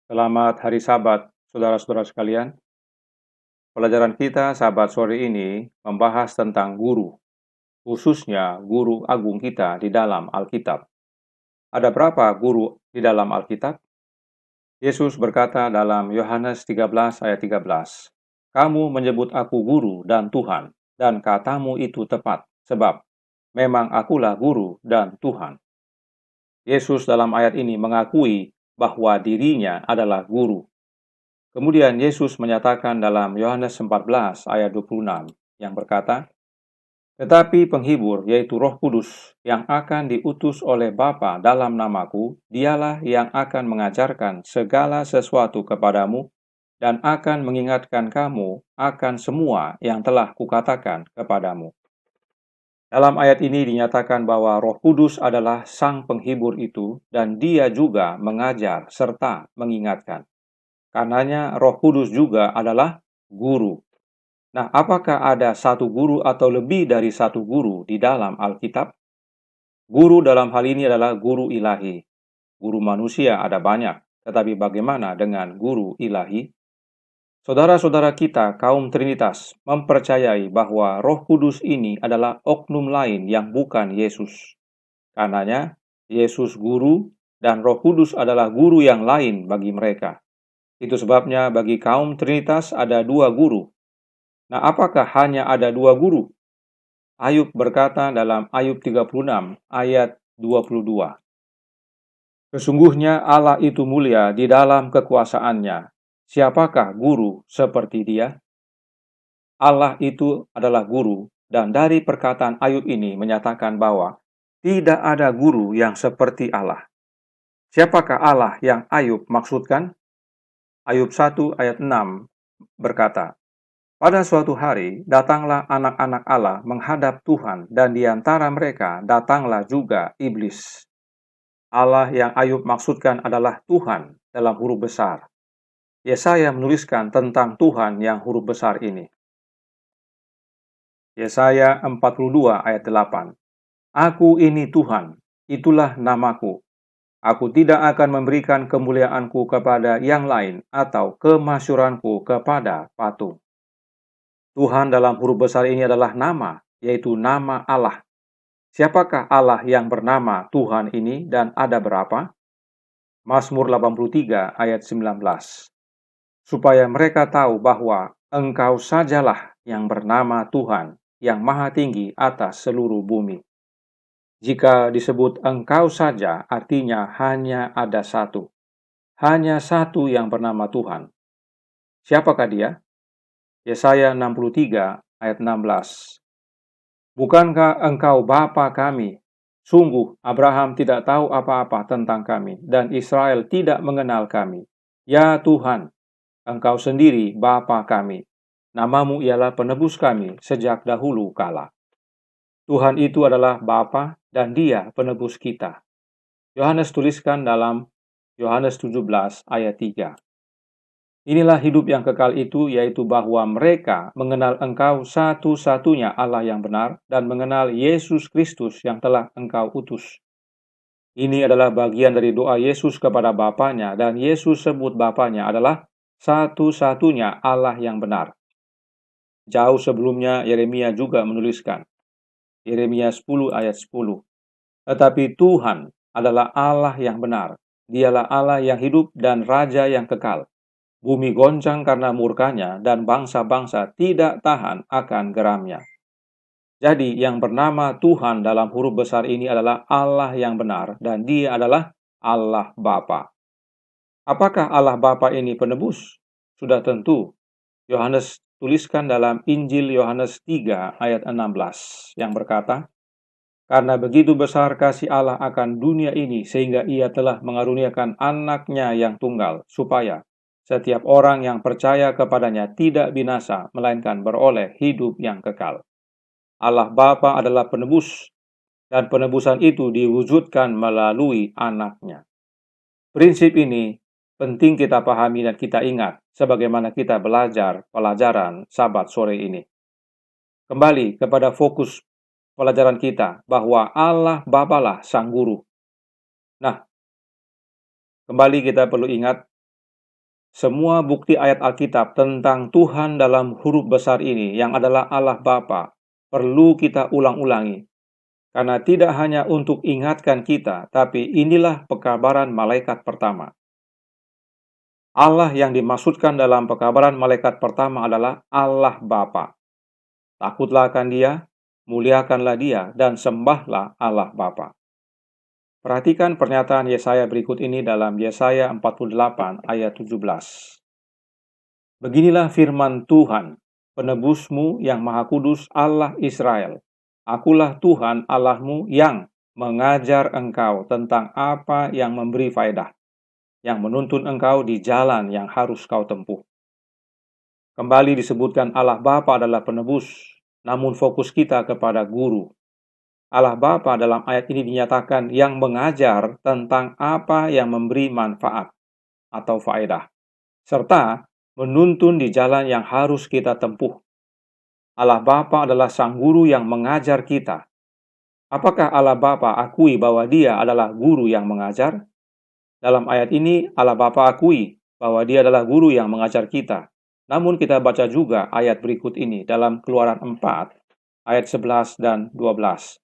Selamat hari Sabat, saudara-saudara sekalian. Pelajaran kita Sabat sore ini membahas tentang guru, khususnya guru agung kita di dalam Alkitab. Ada berapa guru di dalam Alkitab? Yesus berkata dalam Yohanes 13 ayat 13, "Kamu menyebut aku guru dan Tuhan, dan katamu itu tepat, sebab memang akulah guru dan Tuhan." Yesus dalam ayat ini mengakui bahwa dirinya adalah guru. Kemudian Yesus menyatakan dalam Yohanes 14 ayat 26 yang berkata, "Tetapi penghibur yaitu Roh Kudus yang akan diutus oleh Bapa dalam namaku, dialah yang akan mengajarkan segala sesuatu kepadamu dan akan mengingatkan kamu akan semua yang telah kukatakan kepadamu." Dalam ayat ini dinyatakan bahwa Roh Kudus adalah sang penghibur itu dan dia juga mengajar serta mengingatkan. Karenanya Roh Kudus juga adalah guru. Nah, apakah ada satu guru atau lebih dari satu guru di dalam Alkitab? Guru dalam hal ini adalah guru ilahi. Guru manusia ada banyak, tetapi bagaimana dengan guru ilahi? Saudara-saudara kita kaum Trinitas mempercayai bahwa Roh Kudus ini adalah oknum lain yang bukan Yesus. Karenanya, Yesus guru dan Roh Kudus adalah guru yang lain bagi mereka. Itu sebabnya bagi kaum Trinitas ada dua guru. Nah, apakah hanya ada dua guru? Ayub berkata dalam Ayub 36 ayat 22, "Sesungguhnya Allah itu mulia di dalam kekuasaannya. Siapakah guru seperti dia?" Allah itu adalah guru, dan dari perkataan Ayub ini menyatakan bahwa tidak ada guru yang seperti Allah. Siapakah Allah yang Ayub maksudkan? Ayub 1 ayat 6 berkata, "Pada suatu hari datanglah anak-anak Allah menghadap Tuhan, dan di antara mereka datanglah juga iblis." Allah yang Ayub maksudkan adalah Tuhan dalam huruf besar. Yesaya menuliskan tentang Tuhan yang huruf besar ini. Yesaya 42 ayat 8. "Aku ini Tuhan, itulah namaku. Aku tidak akan memberikan kemuliaanku kepada yang lain atau kemasyuranku kepada patung." Tuhan dalam huruf besar ini adalah nama, yaitu nama Allah. Siapakah Allah yang bernama Tuhan ini dan ada berapa? Mazmur 83 ayat 19. "Supaya mereka tahu bahwa Engkau sajalah yang bernama Tuhan, yang maha tinggi atas seluruh bumi." Jika disebut Engkau saja, artinya hanya ada satu. Hanya satu yang bernama Tuhan. Siapakah dia? Yesaya 63 ayat 16. "Bukankah Engkau Bapa kami? Sungguh Abraham tidak tahu apa-apa tentang kami, dan Israel tidak mengenal kami. Ya Tuhan, Engkau sendiri Bapa kami. Namamu ialah penebus kami sejak dahulu kala." Tuhan itu adalah Bapa dan Dia penebus kita. Yohanes tuliskan dalam Yohanes 17 ayat 3. "Inilah hidup yang kekal itu, yaitu bahwa mereka mengenal Engkau satu-satunya Allah yang benar dan mengenal Yesus Kristus yang telah Engkau utus." Ini adalah bagian dari doa Yesus kepada Bapanya, dan Yesus sebut Bapanya adalah satu-satunya Allah yang benar. Jauh sebelumnya Yeremia juga menuliskan, Yeremia 10 ayat 10, "Tetapi Tuhan adalah Allah yang benar. Dialah Allah yang hidup dan Raja yang kekal. Bumi goncang karena murkanya, dan bangsa-bangsa tidak tahan akan geramnya." Jadi yang bernama Tuhan dalam huruf besar ini adalah Allah yang benar, dan Dia adalah Allah Bapa. Apakah Allah Bapa ini penebus? Sudah tentu. Yohanes tuliskan dalam Injil Yohanes 3 ayat 16 yang berkata, "Karena begitu besar kasih Allah akan dunia ini, sehingga Ia telah mengaruniakan anaknya yang tunggal, supaya setiap orang yang percaya kepadanya tidak binasa, melainkan beroleh hidup yang kekal." Allah Bapa adalah penebus, dan penebusan itu diwujudkan melalui anaknya. Prinsip ini penting kita pahami dan kita ingat sebagaimana kita belajar pelajaran Sabat sore ini. Kembali kepada fokus pelajaran kita bahwa Allah Bapalah sang guru. Nah, kembali kita perlu ingat Semua bukti ayat Alkitab tentang Tuhan dalam huruf besar ini yang adalah Allah Bapa perlu kita ulang-ulangi. Karena tidak hanya untuk ingatkan kita, tapi inilah pekabaran malaikat pertama. Allah yang dimaksudkan dalam pekabaran malaikat pertama adalah Allah Bapa. Takutlah akan Dia, muliakanlah Dia, dan sembahlah Allah Bapa. Perhatikan pernyataan Yesaya berikut ini dalam Yesaya 48 ayat 17. Beginilah firman Tuhan, penebusmu yang maha kudus, Allah Israel. Akulah Tuhan Allahmu yang mengajar engkau tentang apa yang memberi faedah, yang menuntun engkau di jalan yang harus kau tempuh. Kembali disebutkan Allah Bapa adalah penebus, namun fokus kita kepada guru. Allah Bapa dalam ayat ini dinyatakan yang mengajar tentang apa yang memberi manfaat atau faedah, serta menuntun di jalan yang harus kita tempuh. Allah Bapa adalah sang guru yang mengajar kita. Apakah Allah Bapa akui bahwa Dia adalah guru yang mengajar? Dalam ayat ini, Allah Bapa akui bahwa Dia adalah guru yang mengajar kita. Namun kita baca juga ayat berikut ini dalam Keluaran 4, ayat 11 dan 12.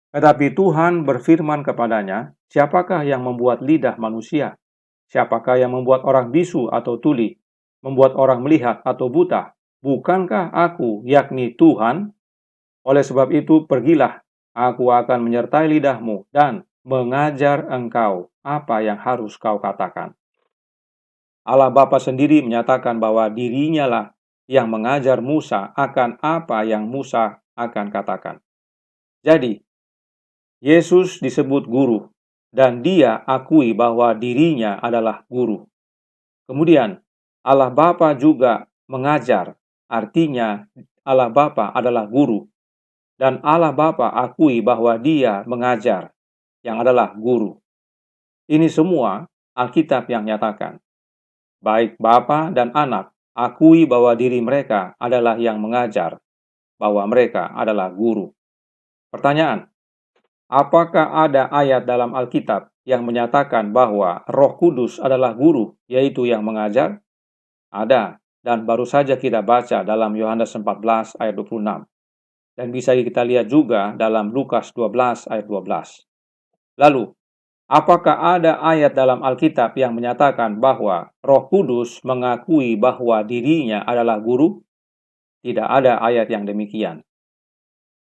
Tetapi Tuhan berfirman kepadanya, siapakah yang membuat lidah manusia? Siapakah yang membuat orang bisu atau tuli? Membuat orang melihat atau buta? Bukankah aku, yakni Tuhan? Oleh sebab itu, pergilah, aku akan menyertai lidahmu dan mengajar engkau apa yang harus kau katakan. Allah Bapa sendiri menyatakan bahwa dirinya lah yang mengajar Musa akan apa yang Musa akan katakan. Jadi, Yesus disebut guru, dan Dia akui bahwa dirinya adalah guru. Kemudian, Allah Bapa juga mengajar, artinya Allah Bapa adalah guru, dan Allah Bapa akui bahwa Dia mengajar, yang adalah guru. Ini semua Alkitab yang nyatakan. Baik Bapa dan Anak akui bahwa diri mereka adalah yang mengajar, bahwa mereka adalah guru. Pertanyaan, apakah ada ayat dalam Alkitab yang menyatakan bahwa Roh Kudus adalah guru, yaitu yang mengajar? Ada, dan baru saja kita baca dalam Yohanes 14 ayat 26. Dan bisa kita lihat juga dalam Lukas 12 ayat 12. Lalu, apakah ada ayat dalam Alkitab yang menyatakan bahwa Roh Kudus mengakui bahwa dirinya adalah guru? Tidak ada ayat yang demikian.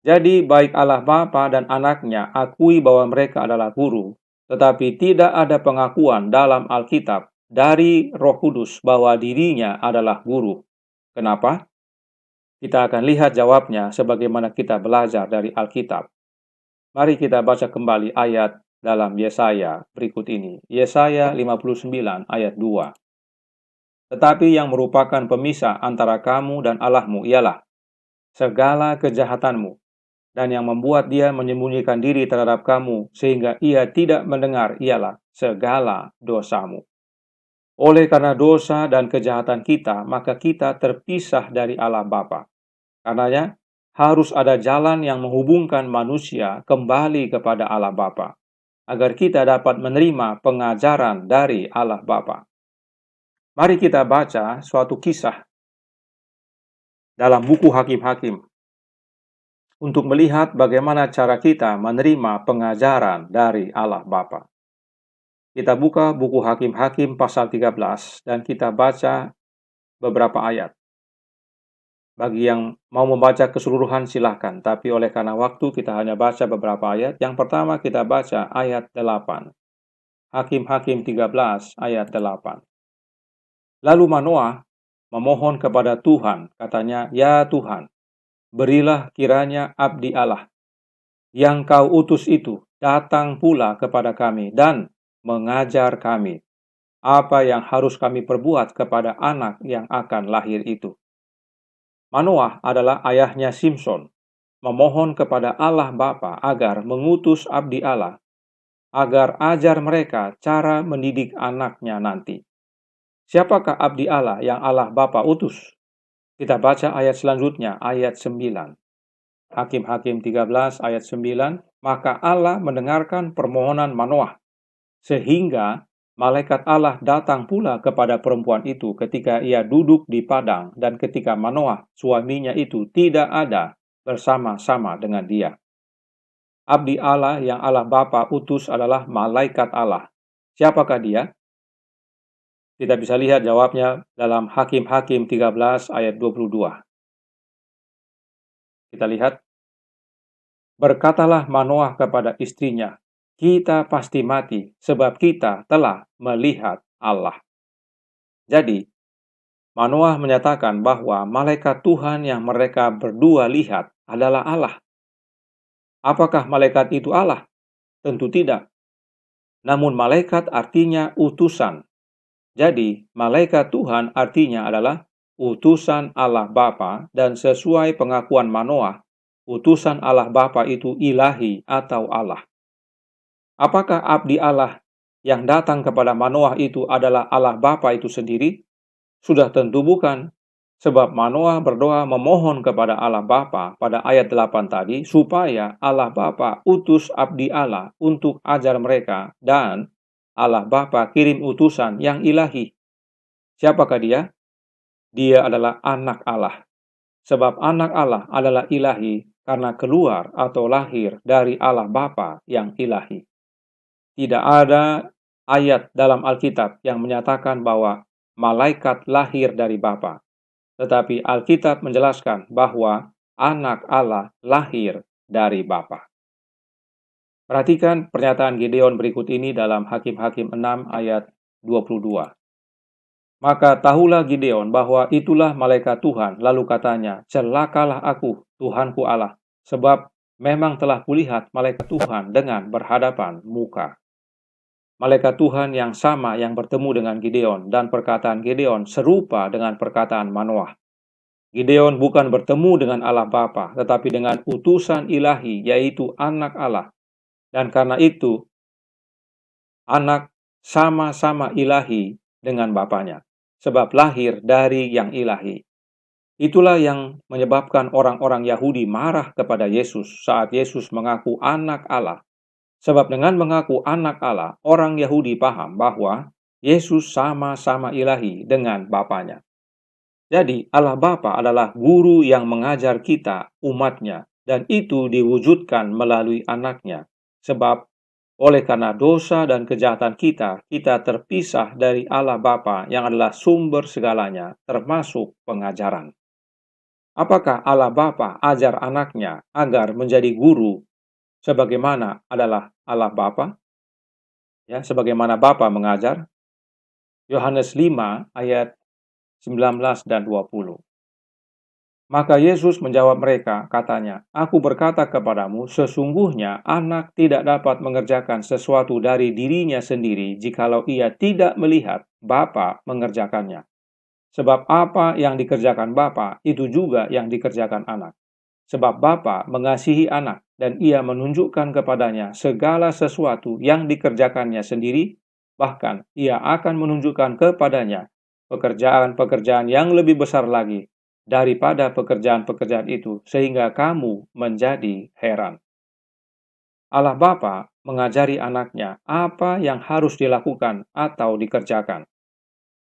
Jadi baik Allah Bapa dan Anaknya akui bahwa mereka adalah guru, tetapi tidak ada pengakuan dalam Alkitab dari Roh Kudus bahwa dirinya adalah guru. Kenapa? Kita akan lihat jawabnya sebagaimana kita belajar dari Alkitab. Mari kita baca kembali ayat dalam Yesaya berikut ini. Yesaya 59 ayat 2. Tetapi yang merupakan pemisah antara kamu dan Allahmu ialah segala kejahatanmu, dan yang membuat Dia menyembunyikan diri terhadap kamu sehingga Ia tidak mendengar ialah segala dosamu. Oleh karena dosa dan kejahatan kita, maka kita terpisah dari Allah Bapa. Karenanya, harus ada jalan yang menghubungkan manusia kembali kepada Allah Bapa, agar kita dapat menerima pengajaran dari Allah Bapa. Mari kita baca suatu kisah dalam buku Hakim-Hakim untuk melihat bagaimana cara kita menerima pengajaran dari Allah Bapa. Kita buka buku Hakim-Hakim pasal 13 dan kita baca beberapa ayat. Bagi yang mau membaca keseluruhan silahkan, tapi oleh karena waktu kita hanya baca beberapa ayat. Yang pertama kita baca ayat 8. Hakim-Hakim 13 ayat 8. Lalu Manoah memohon kepada Tuhan, katanya, "Ya Tuhan, berilah kiranya abdi Allah yang kau utus itu datang pula kepada kami dan mengajar kami apa yang harus kami perbuat kepada anak yang akan lahir itu." Manoah adalah ayahnya Simson, memohon kepada Allah Bapa agar mengutus abdi Allah, agar ajar mereka cara mendidik anaknya nanti. Siapakah abdi Allah yang Allah Bapa utus? Kita baca ayat selanjutnya, ayat 9. Hakim-Hakim 13 ayat 9. Maka Allah mendengarkan permohonan Manoah, sehingga malaikat Allah datang pula kepada perempuan itu ketika ia duduk di padang dan ketika Manoah, suaminya itu, tidak ada bersama-sama dengan dia. Abdi Allah yang Allah Bapa utus adalah malaikat Allah. Siapakah dia? Kita bisa lihat jawabnya dalam Hakim-Hakim 13 ayat 22. Kita lihat, berkatalah Manoah kepada istrinya, kita pasti mati sebab kita telah melihat Allah. Jadi, Manoah menyatakan bahwa malaikat Tuhan yang mereka berdua lihat adalah Allah. Apakah malaikat itu Allah? Tentu tidak. Namun malaikat artinya utusan. Jadi, malaikat Tuhan artinya adalah utusan Allah Bapa, dan sesuai pengakuan Manoah, utusan Allah Bapa itu ilahi atau Allah. Apakah abdi Allah yang datang kepada Manoah itu adalah Allah Bapa itu sendiri? Sudah tentu bukan, sebab Manoah berdoa memohon kepada Allah Bapa pada ayat 8 tadi, supaya Allah Bapa utus abdi Allah untuk ajar mereka, dan Allah Bapa kirim utusan yang ilahi. Siapakah dia? Dia adalah anak Allah. Sebab anak Allah adalah ilahi karena keluar atau lahir dari Allah Bapa yang ilahi. Tidak ada ayat dalam Alkitab yang menyatakan bahwa malaikat lahir dari Bapa. Tetapi Alkitab menjelaskan bahwa anak Allah lahir dari Bapa. Perhatikan pernyataan Gideon berikut ini dalam Hakim-Hakim 6 ayat 22. Maka tahulah Gideon bahwa itulah malaikat Tuhan, lalu katanya, celakalah aku, Tuhanku Allah, sebab memang telah kulihat malaikat Tuhan dengan berhadapan muka. Malaikat Tuhan yang sama yang bertemu dengan Gideon, dan perkataan Gideon serupa dengan perkataan Manoah. Gideon bukan bertemu dengan Allah Bapa, tetapi dengan utusan ilahi, yaitu anak Allah. Dan karena itu, anak sama-sama ilahi dengan bapanya, sebab lahir dari yang ilahi. Itulah yang menyebabkan orang-orang Yahudi marah kepada Yesus saat Yesus mengaku anak Allah. Sebab dengan mengaku anak Allah, orang Yahudi paham bahwa Yesus sama-sama ilahi dengan Bapanya. Jadi Allah Bapa adalah guru yang mengajar kita, umatnya, dan itu diwujudkan melalui anaknya. Sebab oleh karena dosa dan kejahatan kita terpisah dari Allah Bapa yang adalah sumber segalanya, termasuk pengajaran. Apakah Allah Bapa ajar anaknya agar menjadi guru sebagaimana adalah Allah Bapa? Ya, sebagaimana Bapa mengajar. Yohanes 5 ayat 19 dan 20. Maka Yesus menjawab mereka, katanya, aku berkata kepadamu, sesungguhnya anak tidak dapat mengerjakan sesuatu dari dirinya sendiri jikalau ia tidak melihat Bapa mengerjakannya. Sebab apa yang dikerjakan Bapa, itu juga yang dikerjakan anak. Sebab Bapa mengasihi anak, dan ia menunjukkan kepadanya segala sesuatu yang dikerjakannya sendiri, bahkan ia akan menunjukkan kepadanya pekerjaan-pekerjaan yang lebih besar lagi daripada pekerjaan-pekerjaan itu, sehingga kamu menjadi heran. Allah Bapa mengajari anaknya apa yang harus dilakukan atau dikerjakan.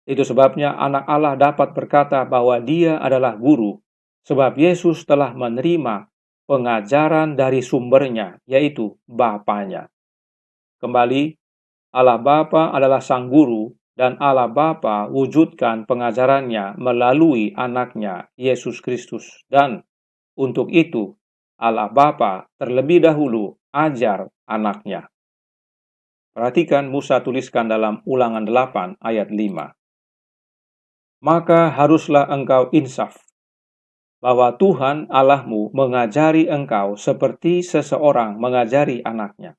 Itu sebabnya anak Allah dapat berkata bahwa dia adalah guru, sebab Yesus telah menerima pengajaran dari sumbernya, yaitu Bapanya. Kembali, Allah Bapa adalah sang guru, dan Allah Bapa wujudkan pengajarannya melalui anaknya, Yesus Kristus. Dan untuk itu, Allah Bapa terlebih dahulu ajar anaknya. Perhatikan Musa tuliskan dalam Ulangan 8 ayat 5. Maka haruslah engkau insaf, bahwa Tuhan Allahmu mengajari engkau seperti seseorang mengajari anaknya.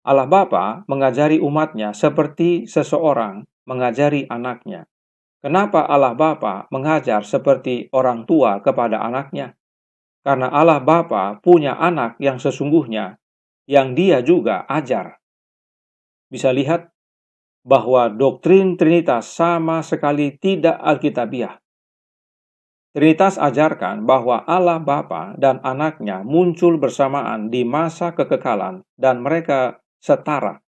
Allah Bapa mengajari umatnya seperti seseorang mengajari anaknya. Kenapa Allah Bapa mengajar seperti orang tua kepada anaknya? Karena Allah Bapa punya anak yang sesungguhnya, yang dia juga ajar. Bisa lihat bahwa doktrin Trinitas sama sekali tidak alkitabiah. Trinitas ajarkan bahwa Allah Bapa dan anaknya muncul bersamaan di masa kekekalan dan mereka setara.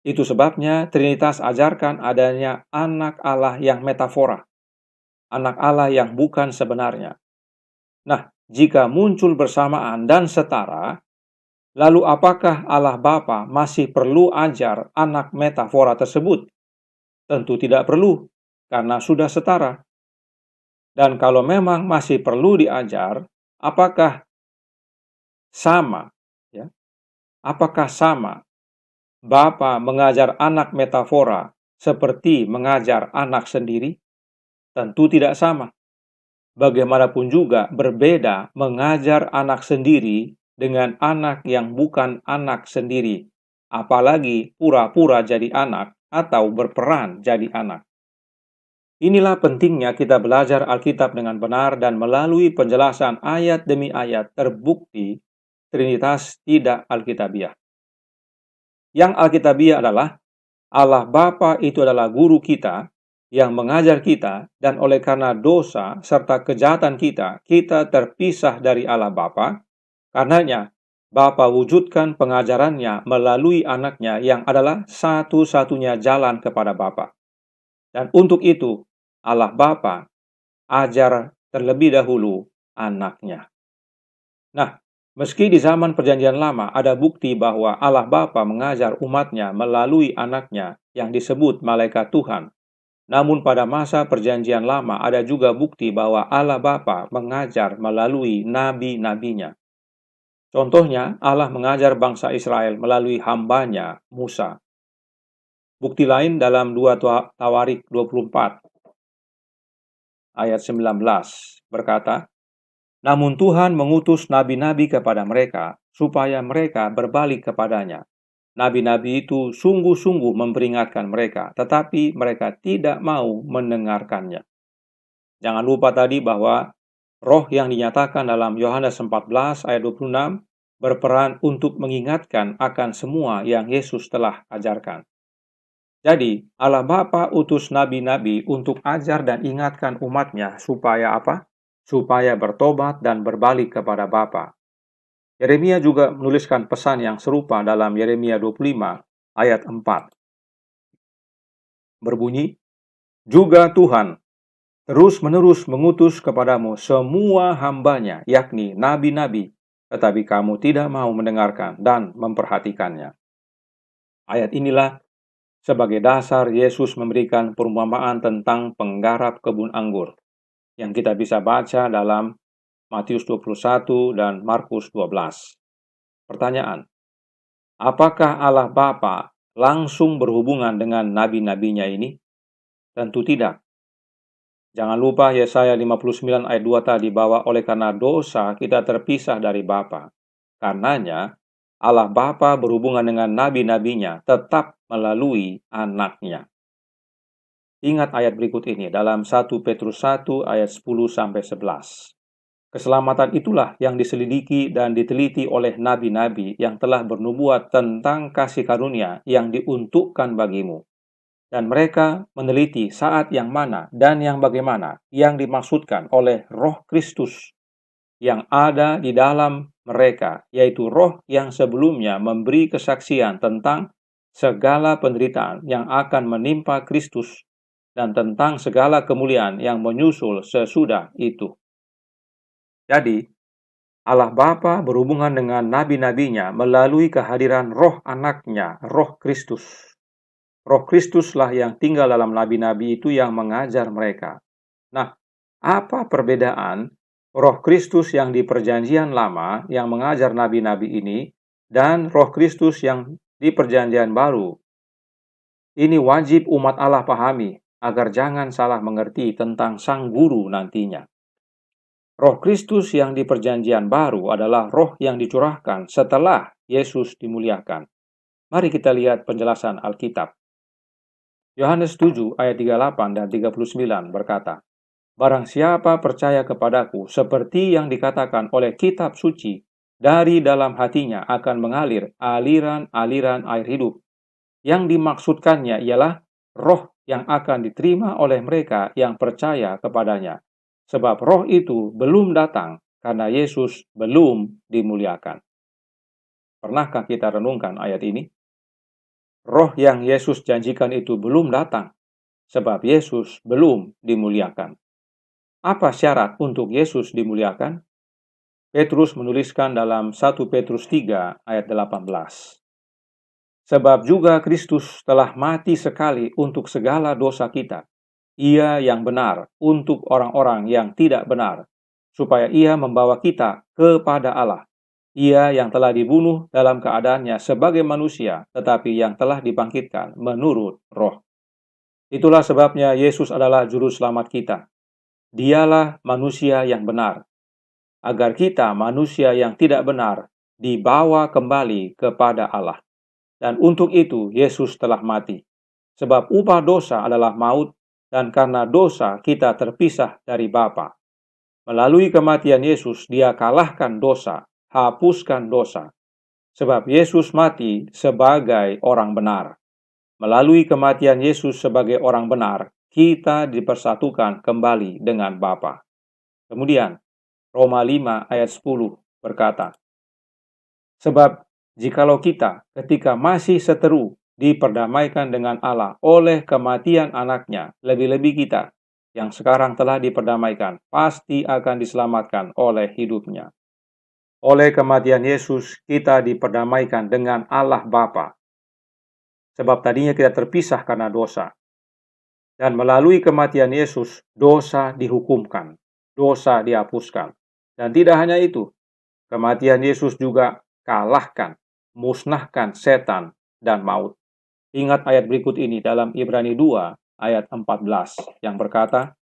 Itu sebabnya Trinitas ajarkan adanya anak Allah yang metafora, anak Allah yang bukan sebenarnya. Nah, jika muncul bersamaan dan setara, lalu apakah Allah Bapa masih perlu ajar anak metafora tersebut? Tentu tidak perlu, karena sudah setara. Dan kalau memang masih perlu diajar, apakah sama? Ya, apakah sama Bapa mengajar anak metafora seperti mengajar anak sendiri? Tentu tidak sama. Bagaimanapun juga berbeda mengajar anak sendiri dengan anak yang bukan anak sendiri, apalagi pura-pura jadi anak atau berperan jadi anak. Inilah pentingnya kita belajar Alkitab dengan benar dan melalui penjelasan ayat demi ayat terbukti Trinitas tidak Alkitabiah. Yang Alkitabiah adalah Allah Bapa itu adalah guru kita yang mengajar kita, dan oleh karena dosa serta kejahatan kita, kita terpisah dari Allah Bapa. Karenanya, Bapa wujudkan pengajarannya melalui anaknya yang adalah satu-satunya jalan kepada Bapa. Dan untuk itu, Allah Bapa ajar terlebih dahulu anaknya. Nah, meski di zaman Perjanjian Lama ada bukti bahwa Allah Bapa mengajar umatnya melalui anaknya yang disebut malaikat Tuhan, namun pada masa Perjanjian Lama ada juga bukti bahwa Allah Bapa mengajar melalui nabi-nabinya. Contohnya, Allah mengajar bangsa Israel melalui hambanya Musa. Bukti lain dalam 2 Tawarik 24 ayat 19 berkata, "Namun Tuhan mengutus nabi-nabi kepada mereka, supaya mereka berbalik kepadanya. Nabi-nabi itu sungguh-sungguh memperingatkan mereka, tetapi mereka tidak mau mendengarkannya." Jangan lupa tadi bahwa roh yang dinyatakan dalam Yohanes 14 ayat 26 berperan untuk mengingatkan akan semua yang Yesus telah ajarkan. Jadi, Allah Bapa utus nabi-nabi untuk ajar dan ingatkan umatnya supaya apa? Supaya bertobat dan berbalik kepada Bapa. Yeremia juga menuliskan pesan yang serupa dalam Yeremia 25 ayat 4. Berbunyi, "Juga Tuhan terus-menerus mengutus kepadamu semua hambanya, yakni nabi-nabi, tetapi kamu tidak mau mendengarkan dan memperhatikannya." Ayat inilah sebagai dasar Yesus memberikan perumpamaan tentang penggarap kebun anggur yang kita bisa baca dalam Matius 21 dan Markus 12. Pertanyaan, apakah Allah Bapa langsung berhubungan dengan nabi-nabinya ini? Tentu tidak. Jangan lupa Yesaya 59 ayat 2 tadi, bahwa oleh karena dosa kita terpisah dari Bapa. Karenanya Allah Bapa berhubungan dengan nabi-nabinya tetap melalui anaknya. Ingat ayat berikut ini dalam 1 Petrus 1 ayat 10-11. Keselamatan itulah yang diselidiki dan diteliti oleh nabi-nabi yang telah bernubuat tentang kasih karunia yang diuntukkan bagimu. Dan mereka meneliti saat yang mana dan yang bagaimana yang dimaksudkan oleh Roh Kristus yang ada di dalam mereka, yaitu Roh yang sebelumnya memberi kesaksian tentang segala penderitaan yang akan menimpa Kristus dan tentang segala kemuliaan yang menyusul sesudah itu. Jadi, Allah Bapa berhubungan dengan nabi-nabinya melalui kehadiran Roh anaknya, Roh Kristus. Roh Kristuslah yang tinggal dalam nabi-nabi itu yang mengajar mereka. Nah, apa perbedaan Roh Kristus yang di Perjanjian Lama yang mengajar nabi-nabi ini dan Roh Kristus yang di Perjanjian Baru? Ini wajib umat Allah pahami agar jangan salah mengerti tentang Sang Guru nantinya. Roh Kristus yang di Perjanjian Baru adalah roh yang dicurahkan setelah Yesus dimuliakan. Mari kita lihat penjelasan Alkitab. Yohanes 7 ayat 38 dan 39 berkata, "Barang siapa percaya kepadaku, seperti yang dikatakan oleh kitab suci, dari dalam hatinya akan mengalir aliran-aliran air hidup." Yang dimaksudkannya ialah roh yang akan diterima oleh mereka yang percaya kepadanya. Sebab roh itu belum datang karena Yesus belum dimuliakan. Pernahkah kita renungkan ayat ini? roh yang Yesus janjikan itu belum datang, sebab Yesus belum dimuliakan. Apa syarat untuk Yesus dimuliakan? Petrus menuliskan dalam 1 Petrus 3 ayat 18. Sebab juga Kristus telah mati sekali untuk segala dosa kita. Ia yang benar untuk orang-orang yang tidak benar, supaya ia membawa kita kepada Allah. Ia yang telah dibunuh dalam keadaannya sebagai manusia, tetapi yang telah dibangkitkan menurut roh. Itulah sebabnya Yesus adalah juru selamat kita. Dialah manusia yang benar, agar kita manusia yang tidak benar dibawa kembali kepada Allah. Dan untuk itu Yesus telah mati. Sebab upah dosa adalah maut, dan karena dosa kita terpisah dari Bapa. Melalui kematian Yesus, Dia kalahkan dosa, hapuskan dosa. Sebab Yesus mati sebagai orang benar. Melalui kematian Yesus sebagai orang benar, kita dipersatukan kembali dengan Bapa. Kemudian, Roma 5 ayat 10 berkata, sebab jikalau kita ketika masih seteru diperdamaikan dengan Allah oleh kematian anaknya, lebih-lebih kita yang sekarang telah diperdamaikan pasti akan diselamatkan oleh hidupnya. Oleh kematian Yesus kita diperdamaikan dengan Allah Bapa. Sebab tadinya kita terpisah karena dosa. Dan melalui kematian Yesus dosa dihukumkan, dosa dihapuskan. Dan tidak hanya itu, kematian Yesus juga kalahkan, musnahkan setan dan maut. Ingat ayat berikut ini dalam Ibrani 2 ayat 14 yang berkata,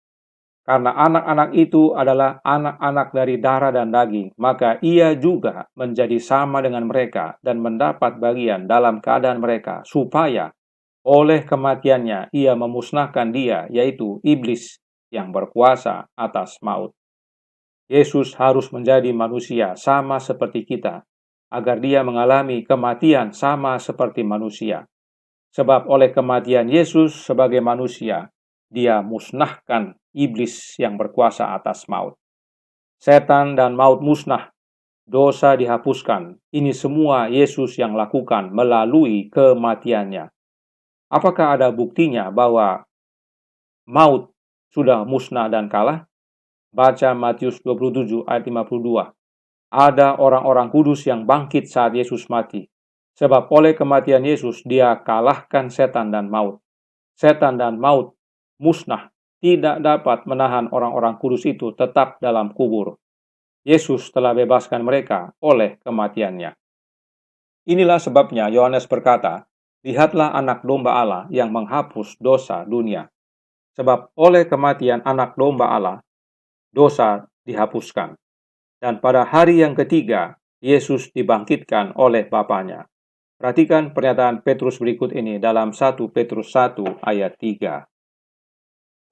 karena anak-anak itu adalah anak-anak dari darah dan daging, maka ia juga menjadi sama dengan mereka dan mendapat bagian dalam keadaan mereka, supaya oleh kematiannya ia memusnahkan dia, yaitu iblis yang berkuasa atas maut. Yesus harus menjadi manusia sama seperti kita, agar dia mengalami kematian sama seperti manusia. Sebab oleh kematian Yesus sebagai manusia, dia musnahkan iblis yang berkuasa atas maut. Setan dan maut musnah, dosa dihapuskan. Ini semua Yesus yang lakukan melalui kematiannya. Apakah ada buktinya bahwa maut sudah musnah dan kalah? Baca Matius 27 ayat 52. Ada orang-orang kudus yang bangkit saat Yesus mati. Sebab oleh kematian Yesus, dia kalahkan setan dan maut. Setan dan maut musnah, tidak dapat menahan orang-orang kudus itu tetap dalam kubur. Yesus telah bebaskan mereka oleh kematiannya. Inilah sebabnya Yohanes berkata, lihatlah anak domba Allah yang menghapus dosa dunia. Sebab oleh kematian anak domba Allah, dosa dihapuskan. Dan pada hari yang ketiga, Yesus dibangkitkan oleh Bapanya. Perhatikan pernyataan Petrus berikut ini dalam 1 Petrus 1 ayat 3.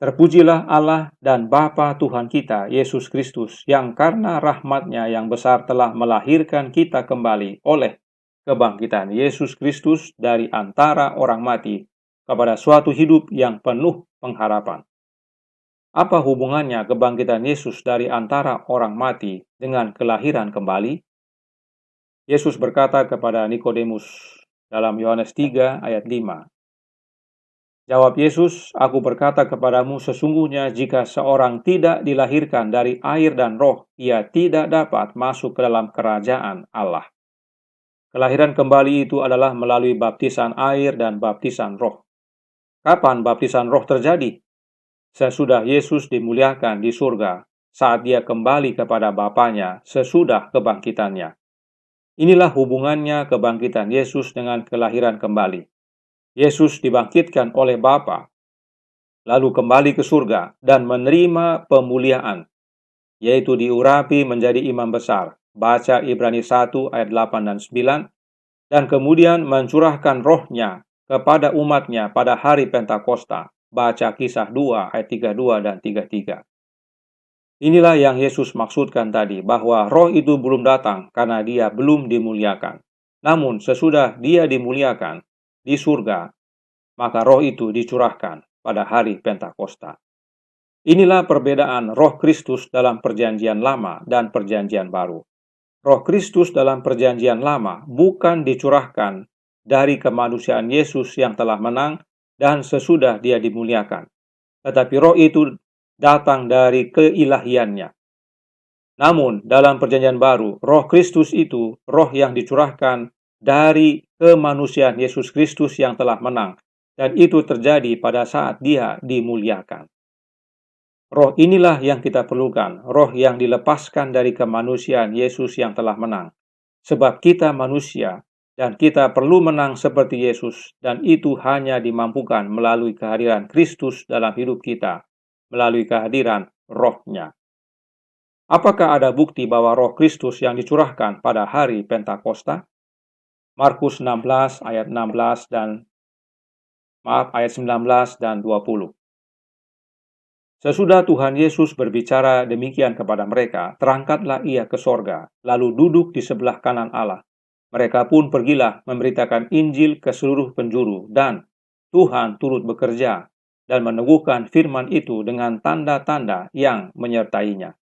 Terpujilah Allah dan Bapa Tuhan kita, Yesus Kristus, yang karena rahmat-Nya yang besar telah melahirkan kita kembali oleh kebangkitan Yesus Kristus dari antara orang mati kepada suatu hidup yang penuh pengharapan. Apa hubungannya kebangkitan Yesus dari antara orang mati dengan kelahiran kembali? Yesus berkata kepada Nikodemus dalam Yohanes 3 ayat 5. Jawab Yesus, aku berkata kepadamu sesungguhnya jika seorang tidak dilahirkan dari air dan roh, ia tidak dapat masuk ke dalam kerajaan Allah. Kelahiran kembali itu adalah melalui baptisan air dan baptisan roh. Kapan baptisan roh terjadi? Sesudah Yesus dimuliakan di surga, saat dia kembali kepada Bapanya sesudah kebangkitannya. Inilah hubungannya kebangkitan Yesus dengan kelahiran kembali. Yesus dibangkitkan oleh Bapa, lalu kembali ke surga dan menerima pemuliaan, yaitu diurapi menjadi imam besar. Baca Ibrani 1 ayat 8 dan 9, dan kemudian mencurahkan rohnya kepada umatnya pada hari Pentakosta. Baca Kisah 2 ayat 32 dan 33. Inilah yang Yesus maksudkan tadi, bahwa roh itu belum datang karena dia belum dimuliakan. Namun sesudah dia dimuliakan di surga, maka roh itu dicurahkan pada hari Pentakosta. Inilah perbedaan roh Kristus dalam perjanjian lama dan perjanjian baru. Roh Kristus dalam perjanjian lama bukan dicurahkan dari kemanusiaan Yesus yang telah menang dan sesudah dia dimuliakan. Tetapi roh itu datang dari keilahiannya. Namun, dalam perjanjian baru, roh Kristus itu roh yang dicurahkan dari kemanusiaan Yesus Kristus yang telah menang. Dan itu terjadi pada saat dia dimuliakan. Roh inilah yang kita perlukan, roh yang dilepaskan dari kemanusiaan Yesus yang telah menang. Sebab kita manusia, dan kita perlu menang seperti Yesus, dan itu hanya dimampukan melalui kehadiran Kristus dalam hidup kita, melalui kehadiran roh-Nya. Apakah ada bukti bahwa roh Kristus yang dicurahkan pada hari Pentakosta? Markus 16 ayat 16 dan ayat 19 dan 20. Sesudah Tuhan Yesus berbicara demikian kepada mereka, terangkatlah ia ke sorga, lalu duduk di sebelah kanan Allah. Mereka pun pergilah memberitakan Injil ke seluruh penjuru, dan Tuhan turut bekerja dan meneguhkan firman itu dengan tanda-tanda yang menyertainya.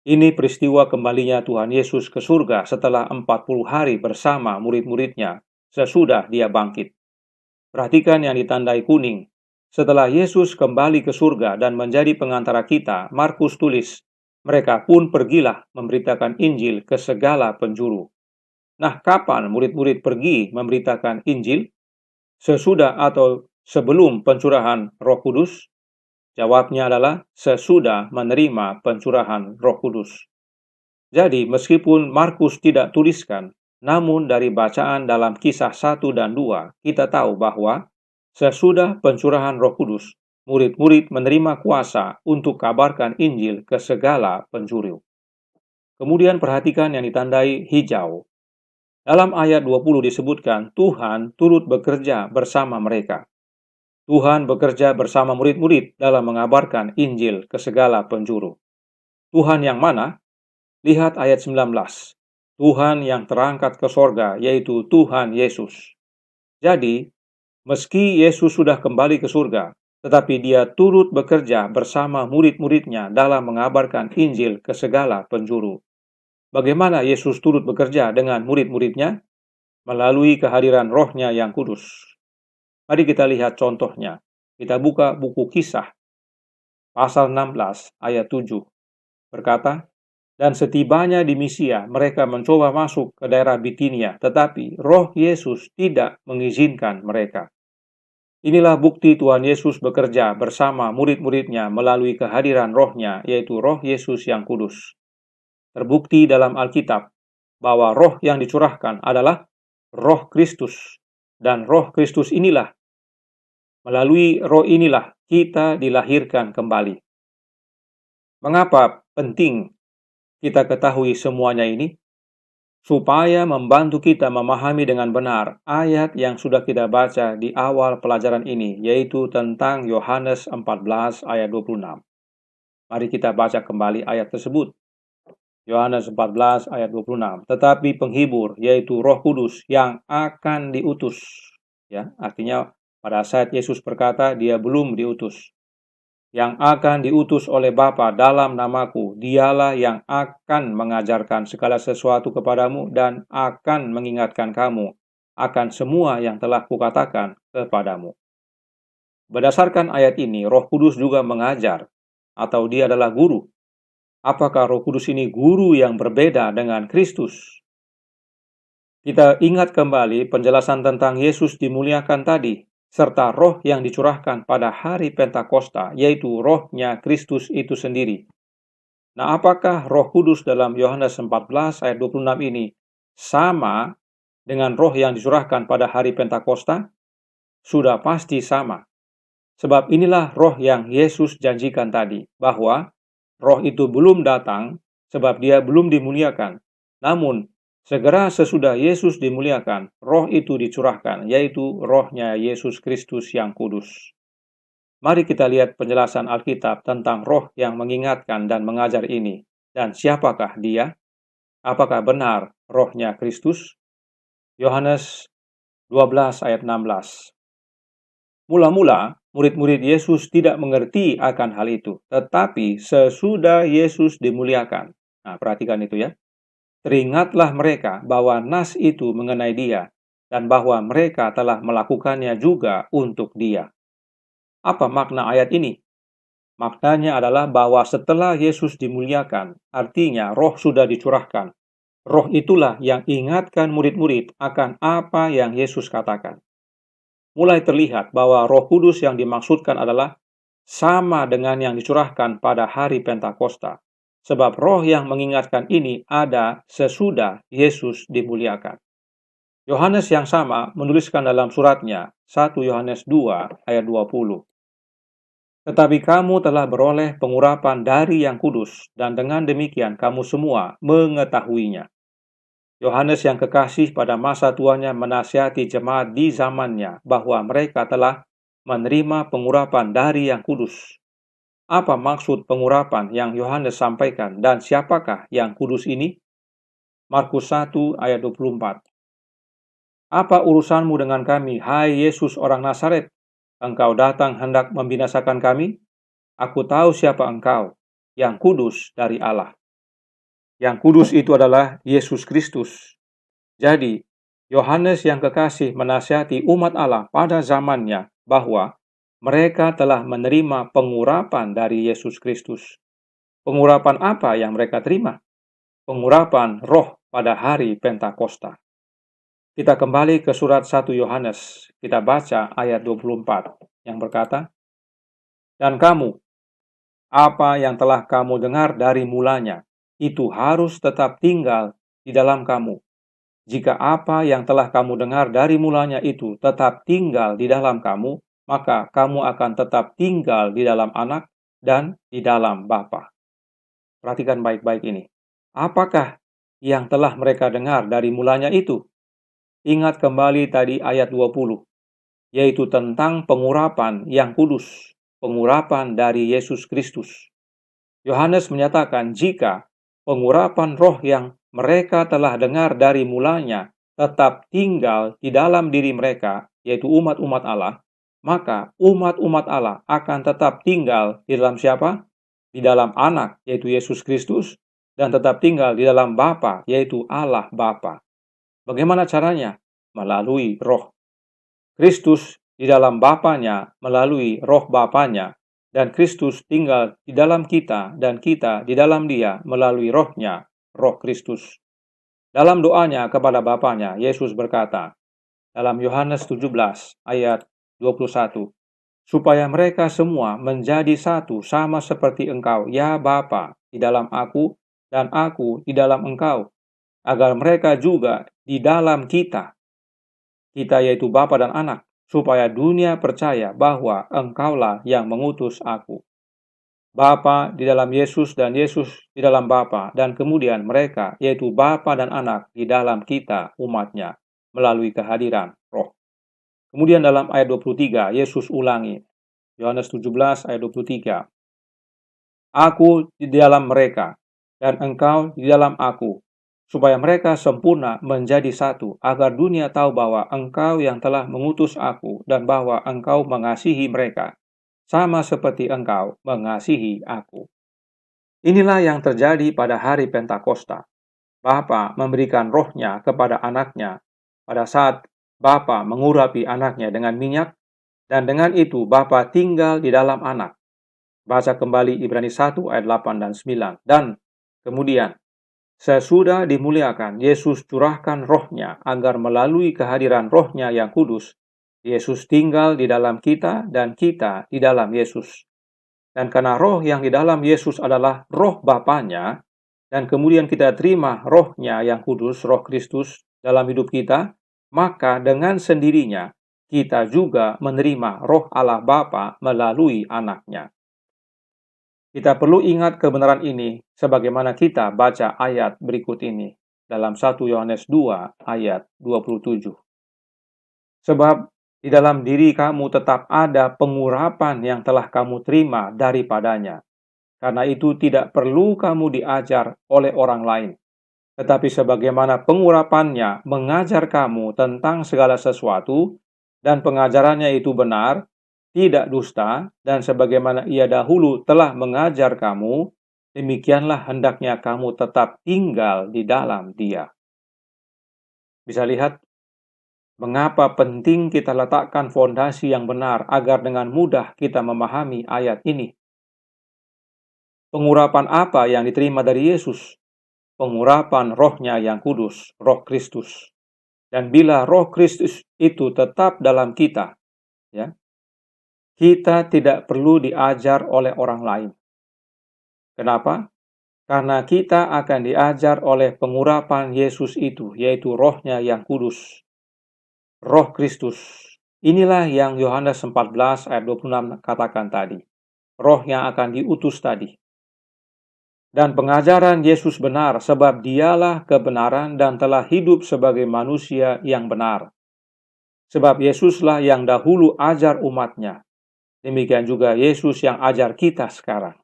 Ini peristiwa kembalinya Tuhan Yesus ke surga setelah 40 hari bersama murid-muridnya sesudah dia bangkit. Perhatikan yang ditandai kuning. Setelah Yesus kembali ke surga dan menjadi pengantara kita, Markus tulis, mereka pun pergilah memberitakan Injil ke segala penjuru. Nah, kapan murid-murid pergi memberitakan Injil? Sesudah atau sebelum pencurahan Roh Kudus? Jawabnya adalah sesudah menerima pencurahan Roh Kudus. Jadi, meskipun Markus tidak tuliskan, namun dari bacaan dalam kisah 1 dan 2, kita tahu bahwa sesudah pencurahan Roh Kudus, murid-murid menerima kuasa untuk kabarkan Injil ke segala penjuru. Kemudian perhatikan yang ditandai hijau. Dalam ayat 20 disebutkan, Tuhan turut bekerja bersama mereka. Tuhan bekerja bersama murid-murid dalam mengabarkan Injil ke segala penjuru. Tuhan yang mana? Lihat ayat 19. Tuhan yang terangkat ke sorga, yaitu Tuhan Yesus. Jadi, meski Yesus sudah kembali ke surga, tetapi dia turut bekerja bersama murid-muridnya dalam mengabarkan Injil ke segala penjuru. Bagaimana Yesus turut bekerja dengan murid-muridnya? Melalui kehadiran Roh-Nya yang kudus. Mari kita lihat contohnya. Kita buka buku Kisah, pasal 16 ayat 7. Berkata, dan setibanya di Misia, mereka mencoba masuk ke daerah Bitinia, tetapi Roh Yesus tidak mengizinkan mereka. Inilah bukti Tuhan Yesus bekerja bersama murid-muridnya melalui kehadiran Roh-Nya, yaitu Roh Yesus yang kudus. Terbukti dalam Alkitab bahwa Roh yang dicurahkan adalah Roh Kristus, dan Roh Kristus inilah, melalui Roh inilah kita dilahirkan kembali. Mengapa penting kita ketahui semuanya ini? Supaya membantu kita memahami dengan benar ayat yang sudah kita baca di awal pelajaran ini, yaitu tentang Yohanes 14 ayat 26. Mari kita baca kembali ayat tersebut. Yohanes 14 ayat 26. Tetapi penghibur, yaitu Roh Kudus yang akan diutus. Ya, artinya pada saat Yesus berkata, dia belum diutus. Yang akan diutus oleh Bapa dalam namaku, dialah yang akan mengajarkan segala sesuatu kepadamu dan akan mengingatkan kamu akan semua yang telah kukatakan kepadamu. Berdasarkan ayat ini, Roh Kudus juga mengajar, atau dia adalah guru. Apakah Roh Kudus ini guru yang berbeda dengan Kristus? Kita ingat kembali penjelasan tentang Yesus dimuliakan tadi, serta roh yang dicurahkan pada hari Pentakosta, yaitu roh-Nya Kristus itu sendiri. Nah, apakah Roh Kudus dalam Yohanes 14 ayat 26 ini sama dengan roh yang dicurahkan pada hari Pentakosta? Sudah pasti sama. Sebab inilah roh yang Yesus janjikan tadi, bahwa roh itu belum datang sebab dia belum dimuliakan. Namun, segera sesudah Yesus dimuliakan, roh itu dicurahkan, yaitu roh-Nya Yesus Kristus yang kudus. Mari kita lihat penjelasan Alkitab tentang roh yang mengingatkan dan mengajar ini. Dan siapakah dia? Apakah benar roh-Nya Kristus? Yohanes 12 ayat 16. Mula-mula, murid-murid Yesus tidak mengerti akan hal itu, tetapi sesudah Yesus dimuliakan. Nah, perhatikan itu ya. Teringatlah mereka bahwa nas itu mengenai dia, dan bahwa mereka telah melakukannya juga untuk Dia. Apa makna ayat ini? Maknanya adalah bahwa setelah Yesus dimuliakan, artinya Roh sudah dicurahkan. Roh itulah yang ingatkan murid-murid akan apa yang Yesus katakan. Mulai terlihat bahwa Roh Kudus yang dimaksudkan adalah sama dengan yang dicurahkan pada hari Pentakosta. Sebab roh yang mengingatkan ini ada sesudah Yesus dimuliakan. Yohanes yang sama menuliskan dalam suratnya 1 Yohanes 2 ayat 20. Tetapi kamu telah beroleh pengurapan dari yang kudus, dan dengan demikian kamu semua mengetahuinya. Yohanes yang kekasih pada masa tuanya menasihati jemaat di zamannya bahwa mereka telah menerima pengurapan dari yang kudus. Apa maksud pengurapan yang Yohanes sampaikan dan siapakah yang kudus ini? Markus 1 ayat 24. Apa urusanmu dengan kami, hai Yesus orang Nazaret? Engkau datang hendak membinasakan kami? Aku tahu siapa engkau, yang kudus dari Allah. Yang kudus itu adalah Yesus Kristus. Jadi, Yohanes yang kekasih menasihati umat Allah pada zamannya bahwa mereka telah menerima pengurapan dari Yesus Kristus. Pengurapan apa yang mereka terima? Pengurapan roh pada hari Pentakosta. Kita kembali ke surat 1 Yohanes. Kita baca ayat 24 yang berkata, "Dan kamu, apa yang telah kamu dengar dari mulanya, itu harus tetap tinggal di dalam kamu. Jika apa yang telah kamu dengar dari mulanya itu tetap tinggal di dalam kamu, maka kamu akan tetap tinggal di dalam Anak dan di dalam Bapa." Perhatikan baik-baik ini. Apakah yang telah mereka dengar dari mulanya itu? Ingat kembali tadi ayat 20, yaitu tentang pengurapan yang kudus, pengurapan dari Yesus Kristus. Yohanes menyatakan jika pengurapan roh yang mereka telah dengar dari mulanya tetap tinggal di dalam diri mereka, yaitu umat-umat Allah, maka umat-umat Allah akan tetap tinggal di dalam siapa? Di dalam Anak, yaitu Yesus Kristus, dan tetap tinggal di dalam Bapa, yaitu Allah Bapa. Bagaimana caranya? Melalui roh. Kristus di dalam Bapanya melalui roh Bapanya, dan Kristus tinggal di dalam kita dan kita di dalam Dia melalui rohnya, roh Kristus. Dalam doanya kepada Bapanya, Yesus berkata, dalam Yohanes 17 ayat 21, supaya mereka semua menjadi satu sama seperti Engkau, ya Bapa, di dalam aku dan aku di dalam Engkau, agar mereka juga di dalam kita yaitu Bapa dan Anak, supaya dunia percaya bahwa Engkaulah yang mengutus aku. Bapa di dalam Yesus dan Yesus di dalam Bapa, dan kemudian mereka, yaitu Bapa dan Anak, di dalam kita, umatnya, melalui kehadiran roh. Kemudian dalam ayat 23, Yesus ulangi, Yohanes 17 ayat 23, Aku di dalam mereka, dan engkau di dalam aku, supaya mereka sempurna menjadi satu, agar dunia tahu bahwa engkau yang telah mengutus aku, dan bahwa engkau mengasihi mereka, sama seperti engkau mengasihi aku. Inilah yang terjadi pada hari Pentakosta. Bapa memberikan rohnya kepada anaknya, pada saat Bapa mengurapi anaknya dengan minyak, dan dengan itu Bapa tinggal di dalam anak. Baca kembali Ibrani 1 ayat 8 dan 9. Dan kemudian, sesudah dimuliakan, Yesus curahkan rohnya agar melalui kehadiran rohnya yang kudus, Yesus tinggal di dalam kita dan kita di dalam Yesus. Dan karena roh yang di dalam Yesus adalah roh Bapanya, dan kemudian kita terima rohnya yang kudus, roh Kristus dalam hidup kita, maka dengan sendirinya kita juga menerima roh Allah Bapa melalui anaknya. Kita perlu ingat kebenaran ini sebagaimana kita baca ayat berikut ini dalam 1 Yohanes 2 ayat 27. Sebab di dalam diri kamu tetap ada pengurapan yang telah kamu terima daripadanya. Karena itu tidak perlu kamu diajar oleh orang lain. Tetapi sebagaimana pengurapannya mengajar kamu tentang segala sesuatu, dan pengajarannya itu benar, tidak dusta, dan sebagaimana ia dahulu telah mengajar kamu, demikianlah hendaknya kamu tetap tinggal di dalam Dia. Bisa lihat Mengapa penting kita letakkan fondasi yang benar agar dengan mudah kita memahami ayat ini? Pengurapan apa yang diterima dari Yesus? Pengurapan rohnya yang kudus, roh Kristus. Dan bila roh Kristus itu tetap dalam kita, ya, kita tidak perlu diajar oleh orang lain. Kenapa? Karena kita akan diajar oleh pengurapan Yesus itu, yaitu rohnya yang kudus, roh Kristus. Inilah yang Yohanes 14 ayat 26 katakan tadi. Roh yang akan diutus tadi. Dan pengajaran Yesus benar sebab dialah kebenaran dan telah hidup sebagai manusia yang benar. Sebab Yesuslah yang dahulu ajar umatnya. Demikian juga Yesus yang ajar kita sekarang.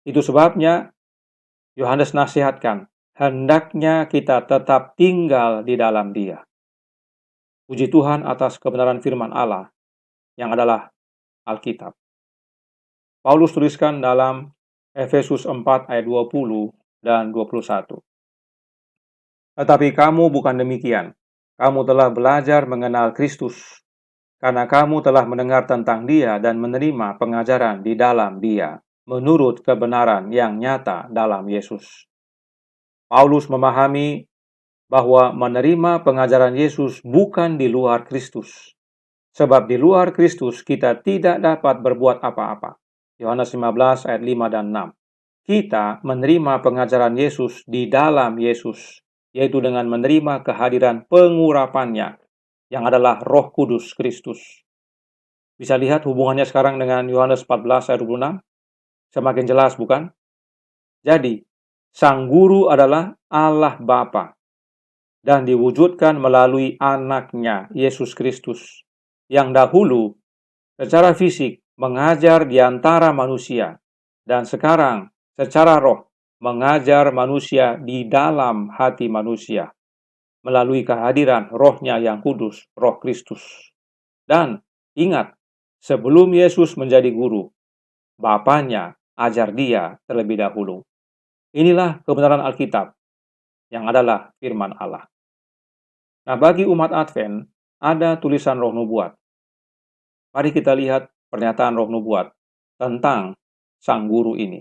Itu sebabnya Yohanes nasihatkan, hendaknya kita tetap tinggal di dalam Dia. Puji Tuhan atas kebenaran firman Allah yang adalah Alkitab. Paulus tuliskan dalam Efesus 4 ayat 20 dan 21. Tetapi kamu bukan demikian. Kamu telah belajar mengenal Kristus, karena kamu telah mendengar tentang Dia dan menerima pengajaran di dalam Dia, menurut kebenaran yang nyata dalam Yesus. Paulus memahami bahwa menerima pengajaran Yesus bukan di luar Kristus. Sebab di luar Kristus kita tidak dapat berbuat apa-apa. Yohanes 15 ayat 5 dan 6. Kita menerima pengajaran Yesus di dalam Yesus, yaitu dengan menerima kehadiran pengurapannya, yang adalah Roh Kudus Kristus. Bisa lihat hubungannya sekarang dengan Yohanes 14 ayat 26? Semakin jelas, bukan? Jadi, Sang Guru adalah Allah Bapa dan diwujudkan melalui anaknya, Yesus Kristus, yang dahulu secara fisik mengajar di antara manusia, dan sekarang secara roh mengajar manusia di dalam hati manusia, melalui kehadiran rohnya yang kudus, roh Kristus. Dan ingat, sebelum Yesus menjadi guru, Bapanya ajar dia terlebih dahulu. Inilah kebenaran Alkitab, yang adalah firman Allah. Nah, bagi umat Advent, ada tulisan roh nubuat. Mari kita lihat pernyataan roh nubuat tentang Sang Guru ini.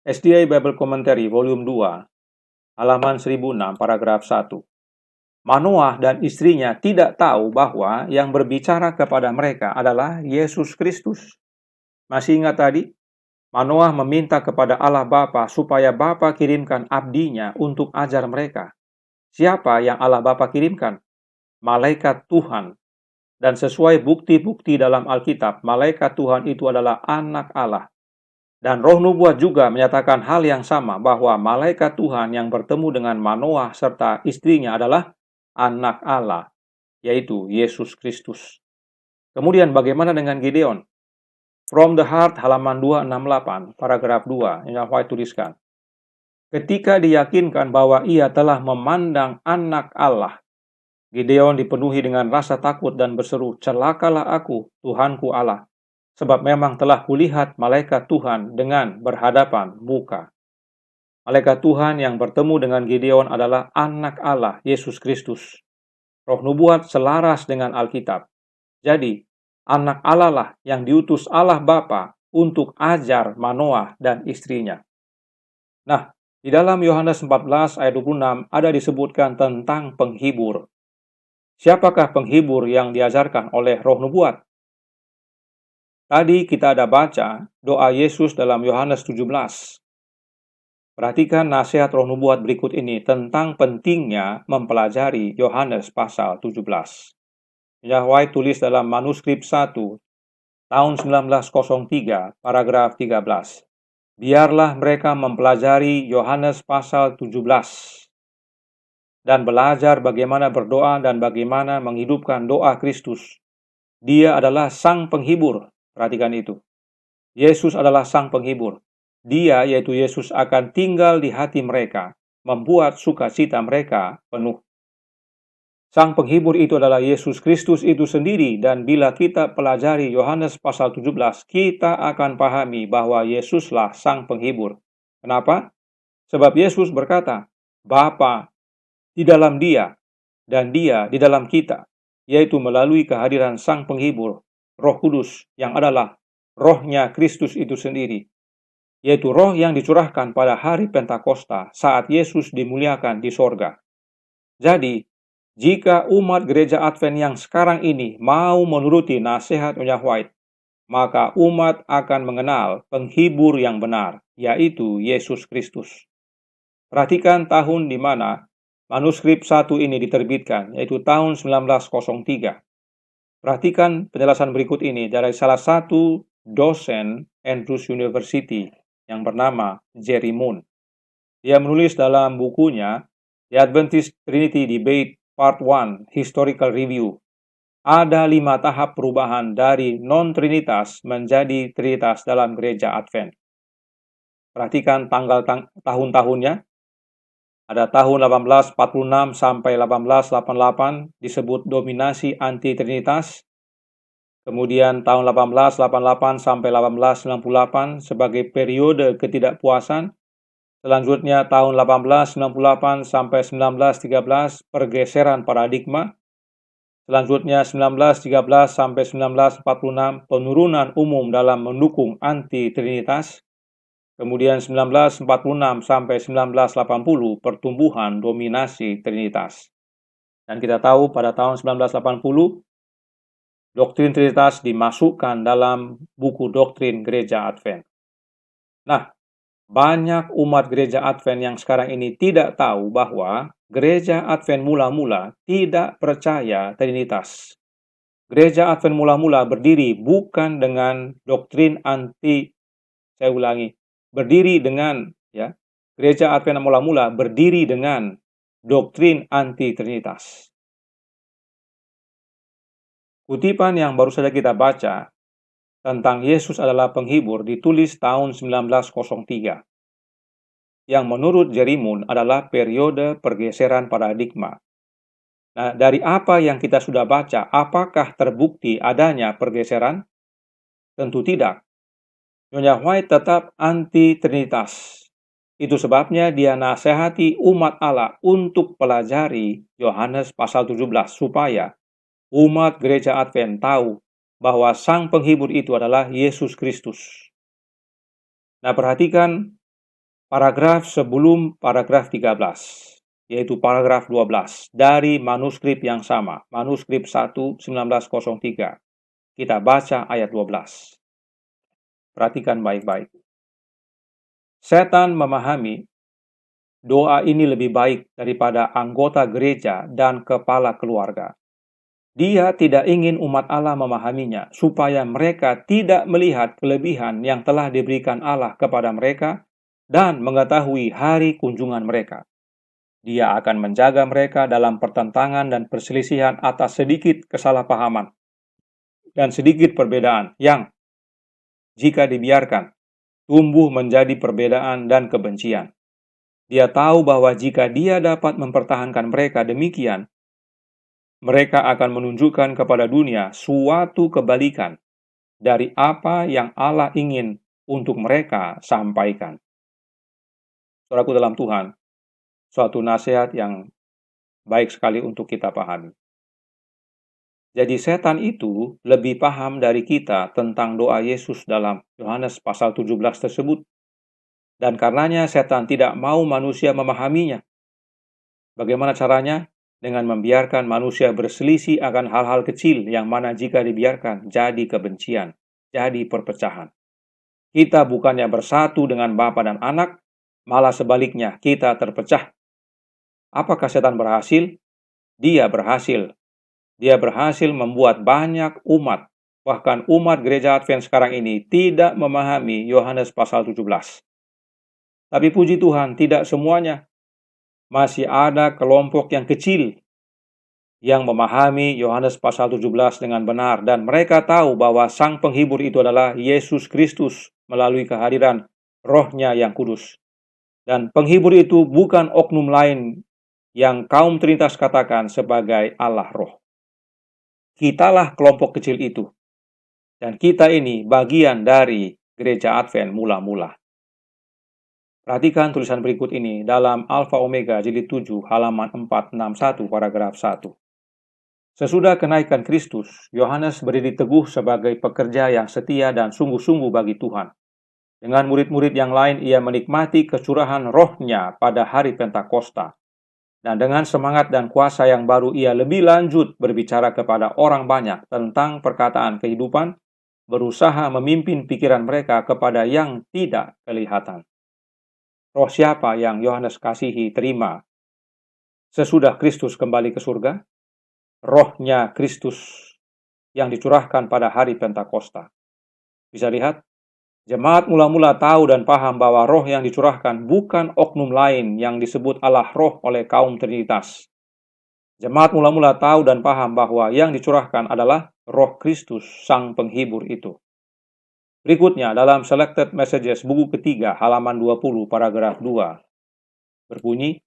SDA Bible Commentary Volume 2, halaman 1006, paragraf 1. Manoah dan istrinya tidak tahu bahwa yang berbicara kepada mereka adalah Yesus Kristus. Masih ingat tadi? Manoah meminta kepada Allah Bapa supaya Bapa kirimkan abdinya untuk ajar mereka. Siapa yang Allah Bapa kirimkan? Malaikat Tuhan. Dan sesuai bukti-bukti dalam Alkitab, malaikat Tuhan itu adalah anak Allah. Dan roh nubuat juga menyatakan hal yang sama, bahwa malaikat Tuhan yang bertemu dengan Manoah serta istrinya adalah anak Allah, yaitu Yesus Kristus. Kemudian bagaimana dengan Gideon? From the Heart halaman 268, paragraf 2, yang White tuliskan. Ketika diyakinkan bahwa ia telah memandang anak Allah, Gideon dipenuhi dengan rasa takut dan berseru, celakalah aku, Tuhanku Allah, sebab memang telah kulihat malaikat Tuhan dengan berhadapan muka. Malaikat Tuhan yang bertemu dengan Gideon adalah anak Allah, Yesus Kristus. Roh nubuat selaras dengan Alkitab. Jadi, anak Allah lah yang diutus Allah Bapa untuk ajar Manoah dan istrinya. Nah, di dalam Yohanes 14 ayat 26 ada disebutkan tentang penghibur. Siapakah penghibur yang diajarkan oleh roh nubuat? Tadi kita ada baca doa Yesus dalam Yohanes 17. Perhatikan nasihat roh nubuat berikut ini tentang pentingnya mempelajari Yohanes pasal 17. White tulis dalam manuskrip 1 tahun 1903, paragraf 13. Biarlah mereka mempelajari Yohanes pasal 17 dan belajar bagaimana berdoa dan bagaimana menghidupkan doa Kristus. Dia adalah sang penghibur. Perhatikan itu. Yesus adalah sang penghibur. Dia, yaitu Yesus, akan tinggal di hati mereka, membuat sukacita mereka penuh. Sang penghibur itu adalah Yesus Kristus itu sendiri, dan bila kita pelajari Yohanes pasal 17, kita akan pahami bahwa Yesuslah sang penghibur. Kenapa? Sebab Yesus berkata, Bapa di dalam Dia, dan Dia di dalam kita, yaitu melalui kehadiran Sang Penghibur, Roh Kudus, yang adalah Roh-Nya Kristus itu sendiri, yaitu Roh yang dicurahkan pada hari Pentakosta saat Yesus dimuliakan di sorga. Jadi, jika umat gereja Advent yang sekarang ini mau menuruti nasihat Nyonya White, maka umat akan mengenal penghibur yang benar, yaitu Yesus Kristus. Perhatikan tahun di mana manuskrip 1 ini diterbitkan, yaitu tahun 1903. Perhatikan penjelasan berikut ini dari salah satu dosen Andrews University yang bernama Jerry Moon. Dia menulis dalam bukunya The Adventist Trinity Debate Part 1 Historical Review. Ada 5 tahap perubahan dari non-trinitas menjadi trinitas dalam gereja Advent. Perhatikan tahun-tahunnya. Ada tahun 1846 sampai 1888 disebut dominasi anti-trinitas. Kemudian tahun 1888 sampai 1898 sebagai periode ketidakpuasan. Selanjutnya tahun 1898 sampai 1913 pergeseran paradigma. Selanjutnya 1913 sampai 1946 penurunan umum dalam mendukung anti-trinitas. Kemudian 1946 sampai 1980 pertumbuhan dominasi trinitas. Dan kita tahu pada tahun 1980 doktrin trinitas dimasukkan dalam buku doktrin gereja Advent. Nah, banyak umat gereja Advent yang sekarang ini tidak tahu bahwa gereja Advent mula-mula tidak percaya Trinitas. Gereja Advent mula-mula berdiri bukan dengan doktrin Gereja Advent mula-mula berdiri dengan doktrin anti-Trinitas. Kutipan yang baru saja kita baca tentang Yesus adalah penghibur ditulis tahun 1903. Yang menurut Jerry Moon adalah periode pergeseran paradigma. Nah, dari apa yang kita sudah baca, apakah terbukti adanya pergeseran? Tentu tidak. Nyonya White tetap anti-trinitas. Itu sebabnya dia nasihati umat Allah untuk pelajari Yohanes pasal 17 supaya umat gereja Advent tahu bahwa Sang Penghibur itu adalah Yesus Kristus. Nah, perhatikan paragraf sebelum paragraf 13, yaitu paragraf 12 dari manuskrip yang sama, manuskrip 1 1903. Kita baca ayat 12. Perhatikan baik-baik. Setan memahami doa ini lebih baik daripada anggota gereja dan kepala keluarga. Dia tidak ingin umat Allah memahaminya, supaya mereka tidak melihat kelebihan yang telah diberikan Allah kepada mereka dan mengetahui hari kunjungan mereka. Dia akan menjaga mereka dalam pertentangan dan perselisihan atas sedikit kesalahpahaman dan sedikit perbedaan yang, jika dibiarkan, tumbuh menjadi perbedaan dan kebencian. Dia tahu bahwa jika dia dapat mempertahankan mereka demikian, mereka akan menunjukkan kepada dunia suatu kebalikan dari apa yang Allah ingin untuk mereka sampaikan. Saudaraku dalam Tuhan, suatu nasihat yang baik sekali untuk kita pahami. Jadi setan itu lebih paham dari kita tentang doa Yesus dalam Yohanes pasal 17 tersebut. Dan karenanya setan tidak mau manusia memahaminya. Bagaimana caranya? Dengan membiarkan manusia berselisih akan hal-hal kecil yang mana jika dibiarkan jadi kebencian, jadi perpecahan. Kita bukannya bersatu dengan Bapa dan Anak, malah sebaliknya kita terpecah. Apakah setan berhasil? Dia berhasil. Dia berhasil membuat banyak umat, bahkan umat gereja Advent sekarang ini tidak memahami Yohanes pasal 17. Tapi puji Tuhan, tidak semuanya. Masih ada kelompok yang kecil yang memahami Yohanes pasal 17 dengan benar, dan mereka tahu bahwa Sang Penghibur itu adalah Yesus Kristus melalui kehadiran Roh-Nya yang kudus. Dan penghibur itu bukan oknum lain yang kaum Trinitas katakan sebagai Allah Roh. Kitalah kelompok kecil itu. Dan kita ini bagian dari gereja Advent mula-mula. Perhatikan tulisan berikut ini dalam Alfa Omega jilid 7 halaman 461 paragraf 1. Sesudah kenaikan Kristus, Yohanes berdiri teguh sebagai pekerja yang setia dan sungguh-sungguh bagi Tuhan. Dengan murid-murid yang lain, ia menikmati kecurahan rohnya pada hari Pentakosta. Dan dengan semangat dan kuasa yang baru, ia lebih lanjut berbicara kepada orang banyak tentang perkataan kehidupan, berusaha memimpin pikiran mereka kepada yang tidak kelihatan. Roh siapa yang Yohanes kasihi terima sesudah Kristus kembali ke surga? Rohnya Kristus yang dicurahkan pada hari Pentakosta. Bisa lihat, jemaat mula-mula tahu dan paham bahwa roh yang dicurahkan bukan oknum lain yang disebut Allah Roh oleh kaum Trinitas. Jemaat mula-mula tahu dan paham bahwa yang dicurahkan adalah Roh Kristus, Sang Penghibur itu. Berikutnya dalam Selected Messages buku ketiga halaman 20 paragraf 2 berbunyi,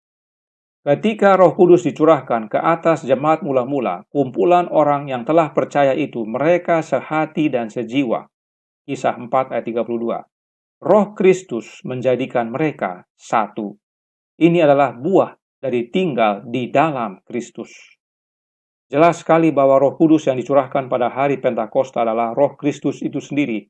ketika Roh Kudus dicurahkan ke atas jemaat mula-mula, kumpulan orang yang telah percaya itu, mereka sehati dan sejiwa. Kisah 4 ayat 32. Roh Kristus menjadikan mereka satu. Ini adalah buah dari tinggal di dalam Kristus. Jelas sekali bahwa Roh Kudus yang dicurahkan pada hari Pentakosta adalah Roh Kristus itu sendiri.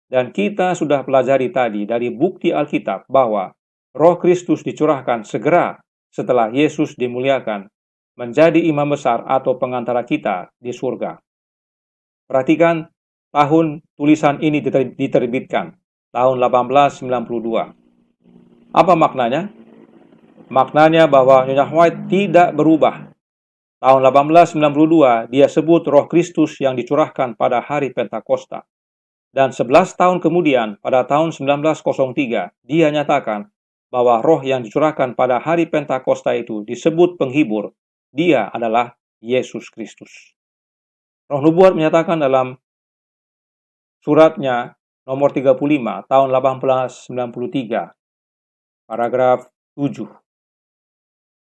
Dan kita sudah pelajari tadi dari bukti Alkitab bahwa Roh Kristus dicurahkan segera setelah Yesus dimuliakan menjadi imam besar atau pengantara kita di surga. Perhatikan tahun tulisan ini diterbitkan, tahun 1892. Apa maknanya? Maknanya bahwa Nyonya White tidak berubah. Tahun 1892 dia sebut Roh Kristus yang dicurahkan pada hari Pentakosta. Dan 11 tahun kemudian, pada tahun 1903, dia nyatakan bahwa roh yang dicurahkan pada hari Pentakosta itu disebut penghibur. Dia adalah Yesus Kristus. Roh Nubuat menyatakan dalam suratnya nomor 35 tahun 1893, paragraf 7.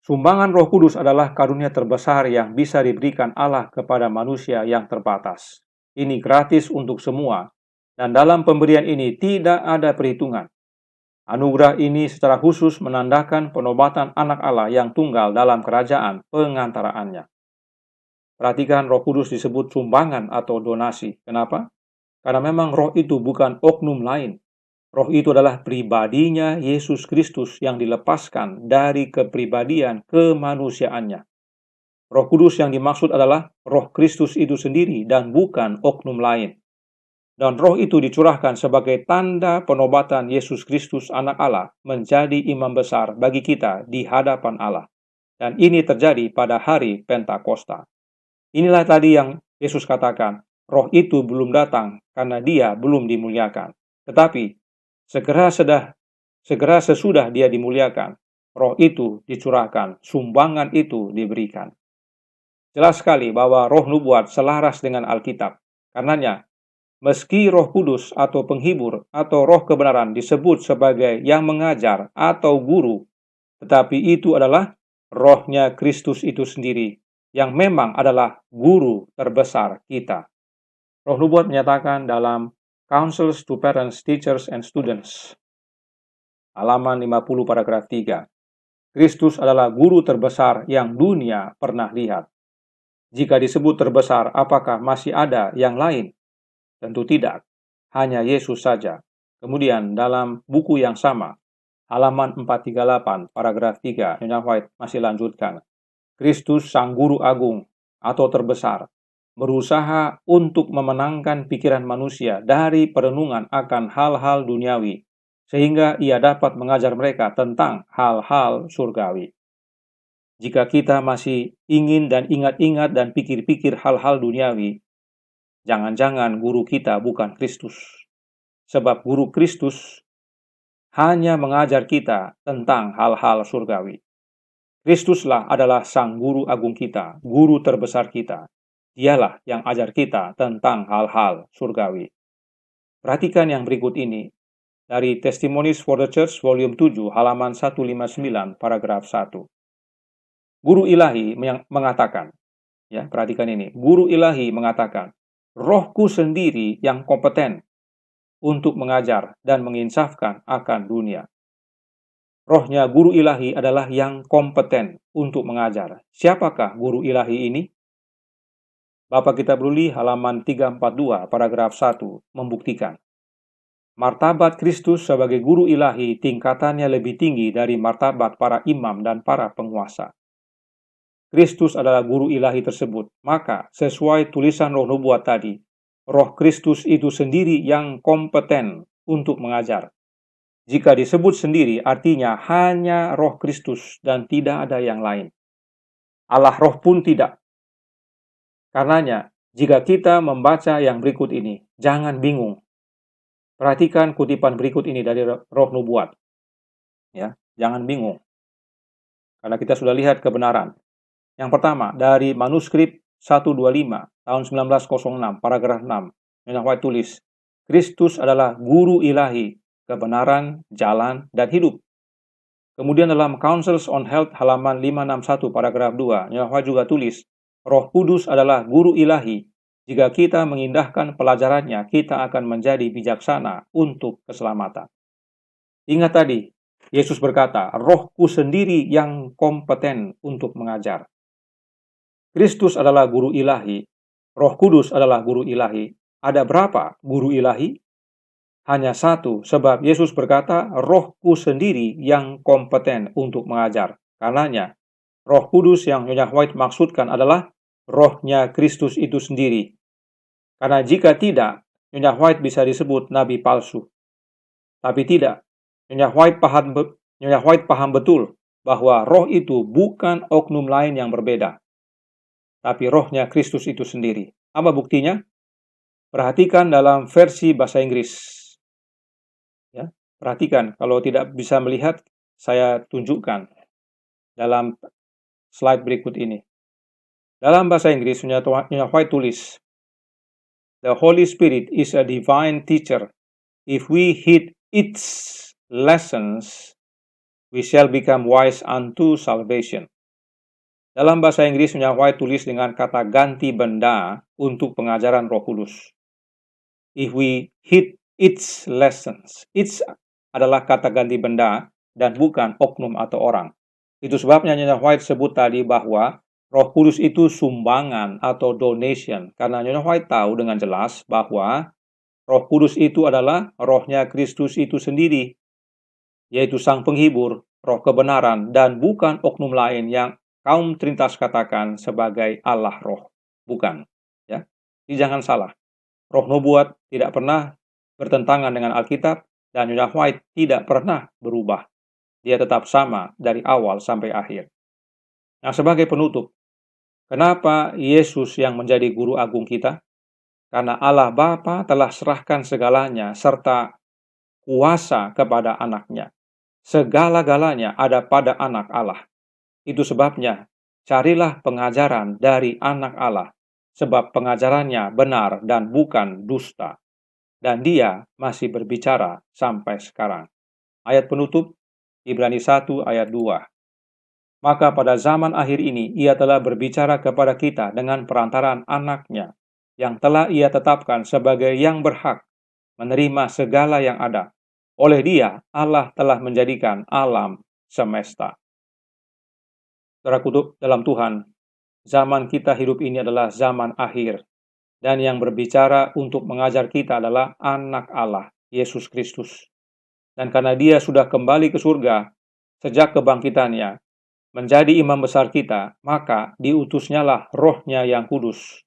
Sumbangan Roh Kudus adalah karunia terbesar yang bisa diberikan Allah kepada manusia yang terbatas. Ini gratis untuk semua, dan dalam pemberian ini tidak ada perhitungan. Anugerah ini secara khusus menandakan penobatan anak Allah yang tunggal dalam kerajaan pengantaraannya. Perhatikan, Roh Kudus disebut sumbangan atau donasi. Kenapa? Karena memang roh itu bukan oknum lain. Roh itu adalah pribadinya Yesus Kristus yang dilepaskan dari kepribadian kemanusiaannya. Roh Kudus yang dimaksud adalah Roh Kristus itu sendiri dan bukan oknum lain. Dan roh itu dicurahkan sebagai tanda penobatan Yesus Kristus anak Allah menjadi imam besar bagi kita di hadapan Allah. Dan ini terjadi pada hari Pentakosta. Inilah tadi yang Yesus katakan, roh itu belum datang karena dia belum dimuliakan. Tetapi segera sesudah dia dimuliakan, roh itu dicurahkan, sumbangan itu diberikan. Jelas sekali bahwa roh nubuat selaras dengan Alkitab. Karenanya, meski Roh Kudus atau penghibur atau roh kebenaran disebut sebagai yang mengajar atau guru, tetapi itu adalah rohnya Kristus itu sendiri yang memang adalah guru terbesar kita. Roh Nubuat menyatakan dalam Counsels to Parents, Teachers, and Students, halaman 50 paragraf 3, Kristus adalah guru terbesar yang dunia pernah lihat. Jika disebut terbesar, apakah masih ada yang lain? Tentu tidak, hanya Yesus saja. Kemudian dalam buku yang sama, halaman 438, paragraf 3, Nyonya White masih lanjutkan. Kristus Sang Guru Agung atau terbesar, berusaha untuk memenangkan pikiran manusia dari perenungan akan hal-hal duniawi, sehingga ia dapat mengajar mereka tentang hal-hal surgawi. Jika kita masih ingin dan ingat-ingat dan pikir-pikir hal-hal duniawi, jangan-jangan guru kita bukan Kristus. Sebab guru Kristus hanya mengajar kita tentang hal-hal surgawi. Kristuslah adalah Sang Guru Agung kita, guru terbesar kita. Dialah yang ajar kita tentang hal-hal surgawi. Perhatikan yang berikut ini dari Testimonies for the Church volume 7 halaman 159 paragraf 1. Guru ilahi mengatakan, ya, perhatikan ini. Guru ilahi mengatakan, Rohku sendiri yang kompeten untuk mengajar dan menginsafkan akan dunia. Rohnya guru ilahi adalah yang kompeten untuk mengajar. Siapakah guru ilahi ini? Bapak kita beruli halaman 342 paragraf 1 membuktikan. Martabat Kristus sebagai guru ilahi tingkatannya lebih tinggi dari martabat para imam dan para penguasa. Kristus adalah guru ilahi tersebut. Maka sesuai tulisan roh nubuat tadi, roh Kristus itu sendiri yang kompeten untuk mengajar. Jika disebut sendiri, artinya hanya roh Kristus dan tidak ada yang lain. Allah roh pun tidak. Karenanya, jika kita membaca yang berikut ini, jangan bingung. Perhatikan kutipan berikut ini dari roh nubuat. Ya, jangan bingung. Karena kita sudah lihat kebenaran. Yang pertama, dari manuskrip 125 tahun 1906, paragraf 6. Ellen White tulis, Kristus adalah guru ilahi, kebenaran, jalan, dan hidup. Kemudian dalam Councils on Health halaman 561 paragraf 2, Ellen White juga tulis, Roh Kudus adalah guru ilahi. Jika kita mengindahkan pelajarannya, kita akan menjadi bijaksana untuk keselamatan. Ingat tadi, Yesus berkata, Rohku sendiri yang kompeten untuk mengajar. Kristus adalah guru ilahi. Roh Kudus adalah guru ilahi. Ada berapa guru ilahi? Hanya satu, sebab Yesus berkata, Rohku sendiri yang kompeten untuk mengajar. Karenanya, Roh Kudus yang Nyonya White maksudkan adalah rohnya Kristus itu sendiri. Karena jika tidak, Nyonya White bisa disebut nabi palsu. Tapi tidak, Nyonya White paham betul bahwa roh itu bukan oknum lain yang berbeda, tapi rohnya Kristus itu sendiri. Apa buktinya? Perhatikan dalam versi bahasa Inggris. Ya, perhatikan, kalau tidak bisa melihat, saya tunjukkan dalam slide berikut ini. Dalam bahasa Inggris, Nyonya White tulis, The Holy Spirit is a divine teacher. If we heed its lessons, we shall become wise unto salvation. Dalam bahasa Inggris, Nyonya White tulis dengan kata ganti benda untuk pengajaran Roh Kudus. If we heed its lessons. Its adalah kata ganti benda dan bukan oknum atau orang. Itu sebabnya Nyonya White sebut tadi bahwa Roh Kudus itu sumbangan atau donation. Karena Nyonya White tahu dengan jelas bahwa Roh Kudus itu adalah rohnya Kristus itu sendiri, yaitu Sang Penghibur, Roh kebenaran, dan bukan oknum lain yang kaum Trinitas katakan sebagai Allah Roh. Bukan. Ya. Jadi jangan salah. Roh nubuat tidak pernah bertentangan dengan Alkitab, dan Nyonya White tidak pernah berubah. Dia tetap sama dari awal sampai akhir. Nah, sebagai penutup, kenapa Yesus yang menjadi guru agung kita? Karena Allah Bapa telah serahkan segalanya serta kuasa kepada anaknya. Segala-galanya ada pada anak Allah. Itu sebabnya, carilah pengajaran dari anak Allah, sebab pengajarannya benar dan bukan dusta. Dan dia masih berbicara sampai sekarang. Ayat penutup, Ibrani 1 ayat 2. Maka pada zaman akhir ini, ia telah berbicara kepada kita dengan perantaran anaknya, yang telah ia tetapkan sebagai yang berhak menerima segala yang ada. Oleh dia, Allah telah menjadikan alam semesta. Saudaraku dalam Tuhan, zaman kita hidup ini adalah zaman akhir. Dan yang berbicara untuk mengajar kita adalah anak Allah, Yesus Kristus. Dan karena dia sudah kembali ke surga sejak kebangkitannya, menjadi imam besar kita, maka diutusnyalah rohnya yang kudus,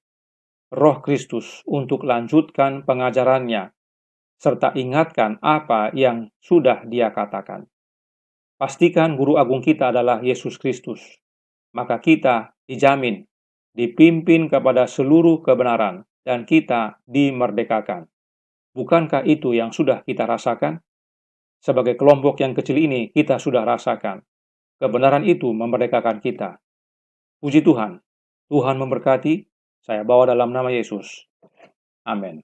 roh Kristus, untuk lanjutkan pengajarannya, serta ingatkan apa yang sudah dia katakan. Pastikan guru agung kita adalah Yesus Kristus, maka kita dijamin dipimpin kepada seluruh kebenaran, dan kita dimerdekakan. Bukankah itu yang sudah kita rasakan? Sebagai kelompok yang kecil ini, kita sudah rasakan. Kebenaran itu memerdekakan kita. Puji Tuhan. Tuhan memberkati. Saya bawa dalam nama Yesus. Amin.